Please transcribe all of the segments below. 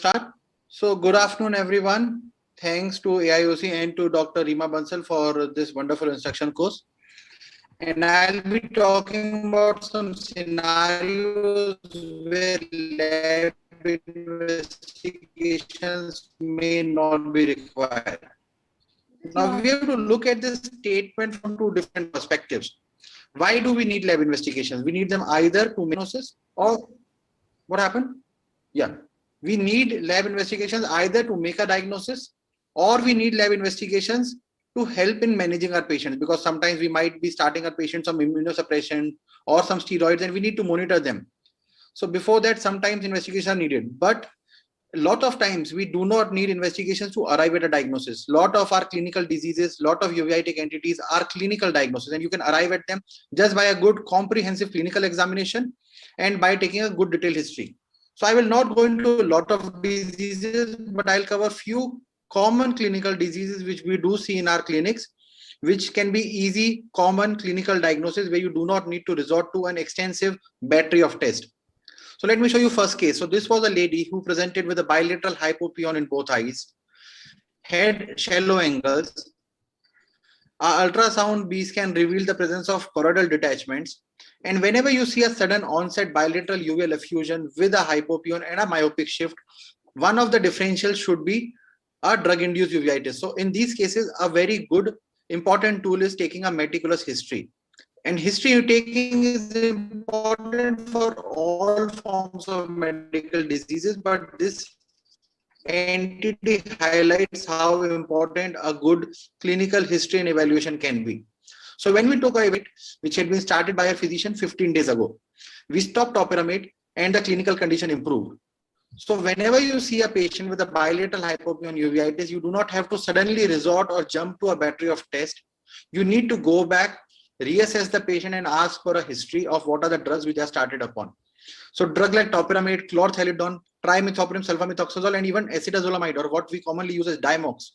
start. So good afternoon, everyone. Thanks to AIOC and to Dr. Rima Bansal for this wonderful instruction course. And I'll be talking about some scenarios where lab investigations may not be required. Now we have to look at this statement from two different perspectives. Why do we need lab investigations? We need them either to make diagnosis or what happened? Yeah. We need lab investigations either to make a diagnosis or we need lab investigations to help in managing our patients, because sometimes we might be starting our patients some immunosuppression or some steroids and we need to monitor them. So before that, sometimes investigations are needed, but a lot of times we do not need investigations to arrive at a diagnosis. Lot of our clinical diseases, lot of uveitic entities are clinical diagnosis, and you can arrive at them just by a good comprehensive clinical examination and by taking a good detailed history. So I will not go into a lot of diseases, but I'll cover few common clinical diseases which we do see in our clinics, which can be easy, common clinical diagnosis where you do not need to resort to an extensive battery of tests. So let me show you first case. So this was a lady who presented with a bilateral hypopyon in both eyes, had shallow angles. Our ultrasound B scan revealed the presence of choroidal detachments. And whenever you see a sudden onset bilateral uveal effusion with a hypopyon and a myopic shift, one of the differentials should be a drug-induced uveitis. So in these cases, a very good important tool is taking a meticulous history. And history taking is important for all forms of medical diseases, but this entity highlights how important a good clinical history and evaluation can be. So when we took a event which had been started by a physician 15 days ago, we stopped topiramate and the clinical condition improved. So whenever you see a patient with a bilateral hypopyon uveitis, you do not have to suddenly resort or jump to a battery of tests. You need to go back, reassess the patient and ask for a history of what are the drugs which are started upon. So drug like topiramate, chlorthalidone, trimethoprim, sulfamethoxazole, and even acetazolamide, or what we commonly use as Diamox,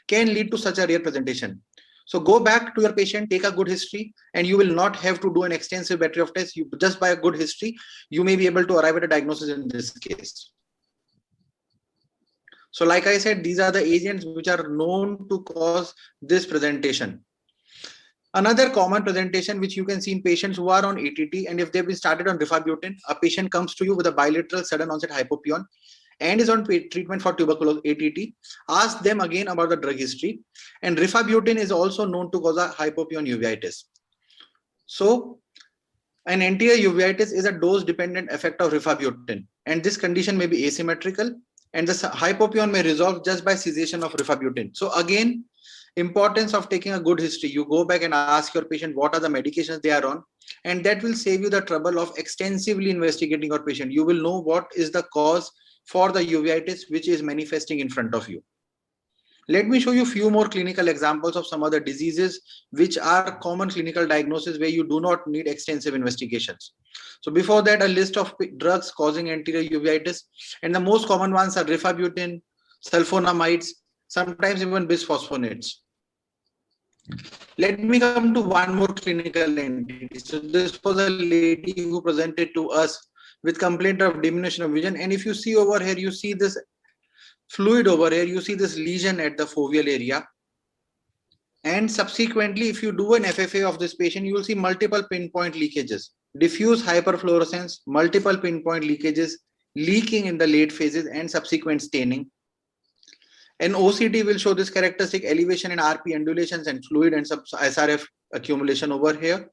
can lead to such a rare presentation. So go back to your patient, take a good history, and you will not have to do an extensive battery of tests. You just by a good history, you may be able to arrive at a diagnosis in this case. So like I said, these are the agents which are known to cause this presentation. Another common presentation which you can see in patients who are on ATT, and if they've been started on rifabutin, a patient comes to you with a bilateral sudden onset hypopyon and is on treatment for tuberculosis ATT, ask them again about the drug history. And rifabutin is also known to cause a hypopyon uveitis. So an anterior uveitis is a dose-dependent effect of rifabutin, and this condition may be asymmetrical, and the hypopyon may resolve just by cessation of rifabutin. So again, importance of taking a good history. You go back and ask your patient what are the medications they are on, and that will save you the trouble of extensively investigating your patient. You will know what is the cause for the uveitis which is manifesting in front of you. Let me show you a few more clinical examples of some other diseases which are common clinical diagnoses where you do not need extensive investigations. So before that, a list of drugs causing anterior uveitis, and the most common ones are rifabutin, sulfonamides, sometimes even bisphosphonates. Let me come to one more clinical entity. So this was a lady who presented to us with complaint of diminution of vision. And if you see over here, you see this fluid over here, you see this lesion at the foveal area. And subsequently, if you do an FFA of this patient, you will see multiple pinpoint leakages, diffuse hyperfluorescence, multiple pinpoint leakages, leaking in the late phases and subsequent staining. An OCT will show this characteristic elevation in RP undulations and fluid and SRF accumulation over here.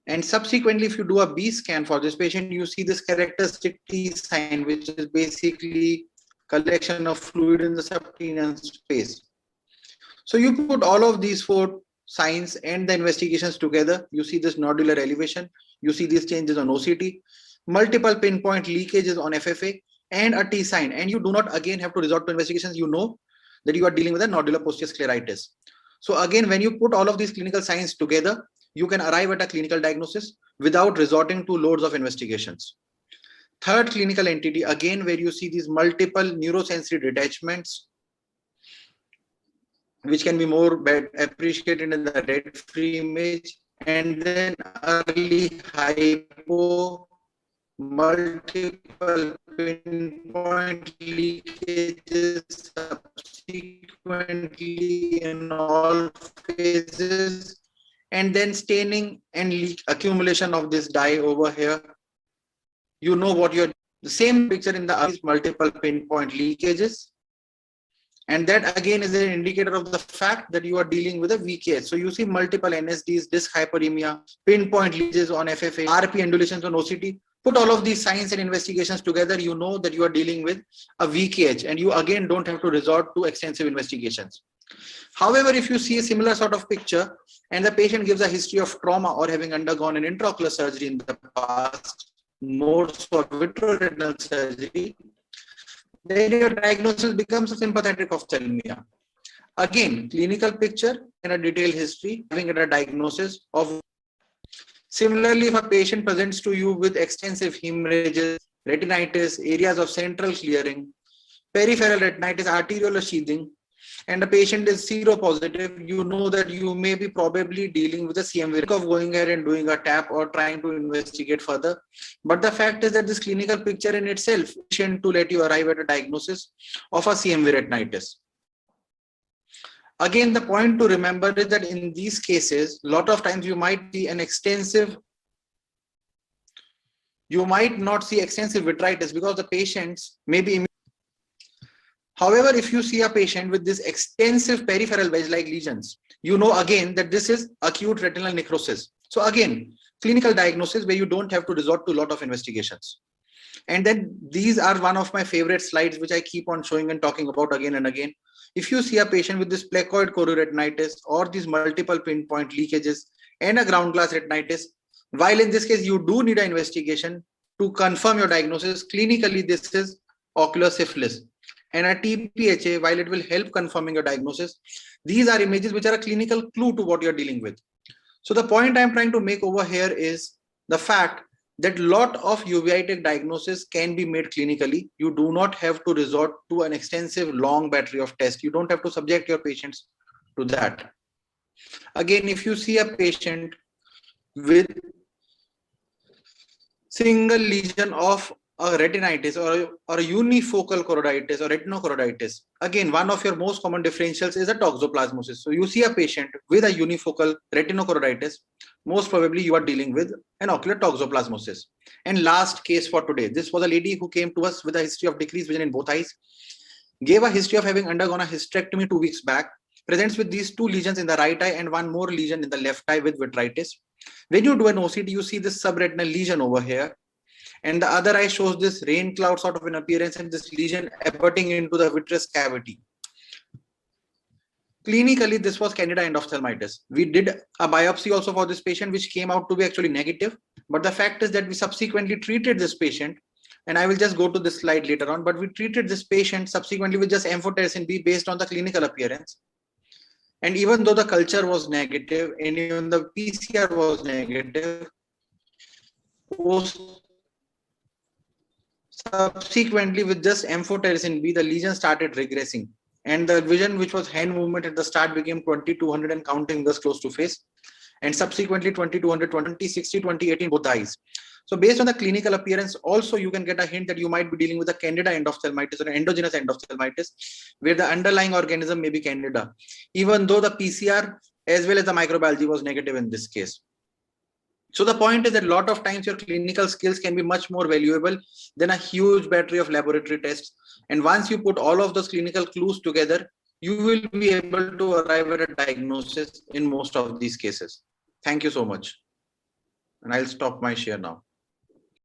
And subsequently, if you do a B scan for this patient, you see this characteristic T sign, which is basically collection of fluid in the subcutaneous space. So you put all of these four signs and the investigations together, you see this nodular elevation, you see these changes on OCT, multiple pinpoint leakages on FFA, and a T sign. And you do not again have to resort to investigations. You know that you are dealing with a nodular posterior scleritis. So again, when you put all of these clinical signs together, you can arrive at a clinical diagnosis without resorting to loads of investigations. Third clinical entity, again, where you see these multiple neurosensory detachments, which can be more appreciated in the red-free image, and then early hypo multiple pinpoint leakages subsequently in all phases, and then staining and accumulation of this dye over here. You know what you're, the same picture in the multiple pinpoint leakages. And that again is an indicator of the fact that you are dealing with a VKH. So you see multiple NSDs, disc hyperemia, pinpoint leakages on FFA, RP undulations on OCT. Put all of these signs and investigations together, you know that you are dealing with a VKH, and you again don't have to resort to extensive investigations. However, if you see a similar sort of picture and the patient gives a history of trauma or having undergone an intraocular surgery in the past, more so vitreoretinal surgery, then your diagnosis becomes a sympathetic ophthalmia. Again, clinical picture and a detailed history, having a diagnosis of. Similarly, if a patient presents to you with extensive hemorrhages, retinitis, areas of central clearing, peripheral retinitis, arteriolar sheathing, and the patient is seropositive, you know that you may be probably dealing with a CMV of going ahead and doing a TAP or trying to investigate further. But the fact is that this clinical picture in itself is sufficient to let you arrive at a diagnosis of a CMV retinitis. Again, the point to remember is that in these cases, a lot of times you might see an extensive, you might not see extensive vitritis because the patients may be. However, if you see a patient with this extensive peripheral wedge-like lesions, you know again that this is acute retinal necrosis. So again, clinical diagnosis where you don't have to resort to a lot of investigations. And then these are one of my favorite slides, which I keep on showing and talking about again and again. If you see a patient with this placoid chorioretinitis or these multiple pinpoint leakages and a ground glass retinitis, while in this case you do need an investigation to confirm your diagnosis, clinically this is ocular syphilis. And a TPHA, while it will help confirming your diagnosis, these are images which are a clinical clue to what you're dealing with. So the point I'm trying to make over here is the fact that a lot of uveitic diagnosis can be made clinically. You do not have to resort to an extensive long battery of tests. You don't have to subject your patients to that. Again, if you see a patient with single lesion of a retinitis or a unifocal choroiditis or retinochoroiditis, again, one of your most common differentials is a toxoplasmosis. So you see a patient with a unifocal retinochoroiditis, most probably you are dealing with an ocular toxoplasmosis. And last case for today, this was a lady who came to us with a history of decreased vision in both eyes, gave a history of having undergone a hysterectomy 2 weeks back, presents with these 2 lesions in the right eye and 1 more lesion in the left eye with vitritis. When you do an OCT, you see this subretinal lesion over here, and the other eye shows this rain cloud sort of an appearance and this lesion abutting into the vitreous cavity. Clinically, this was Candida endophthalmitis. We did a biopsy also for this patient, which came out to be actually negative. But the fact is that we subsequently treated this patient, and I will just go to this slide later on, but we treated this patient subsequently with just amphotericin B based on the clinical appearance. And even though the culture was negative, and even the PCR was negative, subsequently with just amphotericin B, the lesion started regressing. And the vision, which was hand movement at the start, became 20/200 and counting thus close to face. And subsequently 20/200, 20/60, 20/80 both eyes. So based on the clinical appearance, also you can get a hint that you might be dealing with a Candida endophthalmitis or an endogenous endophthalmitis, where the underlying organism may be Candida, even though the PCR as well as the microbiology was negative in this case. So the point is that a lot of times your clinical skills can be much more valuable than a huge battery of laboratory tests. And once you put all of those clinical clues together, you will be able to arrive at a diagnosis in most of these cases. Thank you so much. And I'll stop my share now.